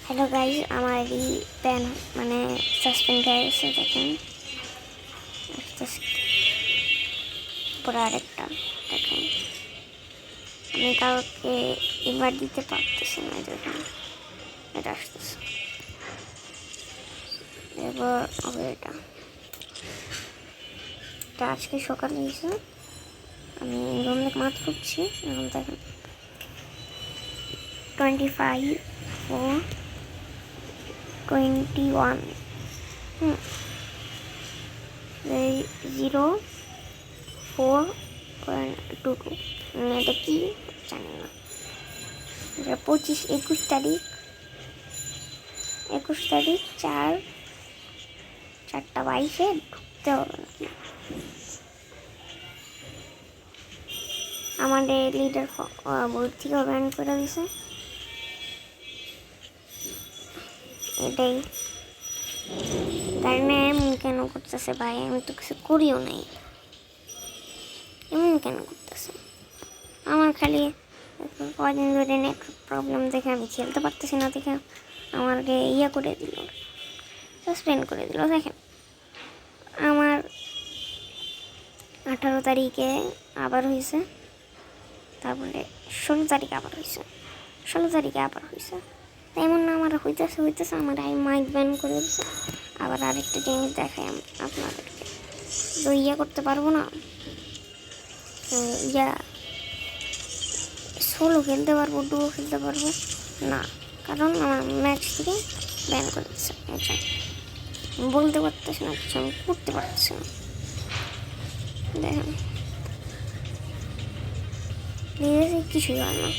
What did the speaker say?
Hello guys, আমার এই pan মানে সাসপেন্ড হয়ে গেছে। দেখেন পরে আরেকটা দেখেন, আমি কাউকে ইনভাইট দিতে পারতেছি না। দেখেন এটা আসতেছে, এবার হবে এটা আজকে সকালে এসে আমি রুম থেকে মাছ ফুটছি। এখন দেখেন 25 4 21 0.4.22 এটা কি জানি না। 21 তারিখ 4:22 ঢুকতে হবে নাকি। আমাদের লিডার বোর্ড থেকে ব্যান করে দিছে। এটাই কারণে এমন কেন করতেছে ভাই, আমি তো কিছু করিও নাই, এমন কেন করতেছে। আমার খালি কদিন ধরে নেটওয়ার্ক প্রবলেম দেখে আমি খেলতে পারতেছি না, দেখে আমাকে করে দিল, সাসপেন্ড করে দিল। দেখেন আমার 18 তারিখে আবার হয়েছে, তারপরে 16 তারিখে আবার হয়েছে, 16 তারিখে আবার হয়েছে। তেমন না আমার হইতেছে আমার মাইক ব্যান করে দিচ্ছে। আবার আরেকটা জিনিস দেখাই আপনাদেরকে, তো করতে পারবো না, সোলো খেলতে পারবো, ডুও খেলতে পারবো না, কারণ আমার ম্যাচ থেকে ব্যান করে দিচ্ছে। আচ্ছা বলতে পারতেছি না কিছু, আমি করতে পারতেছি না। দেখেন কিছুই হয় না।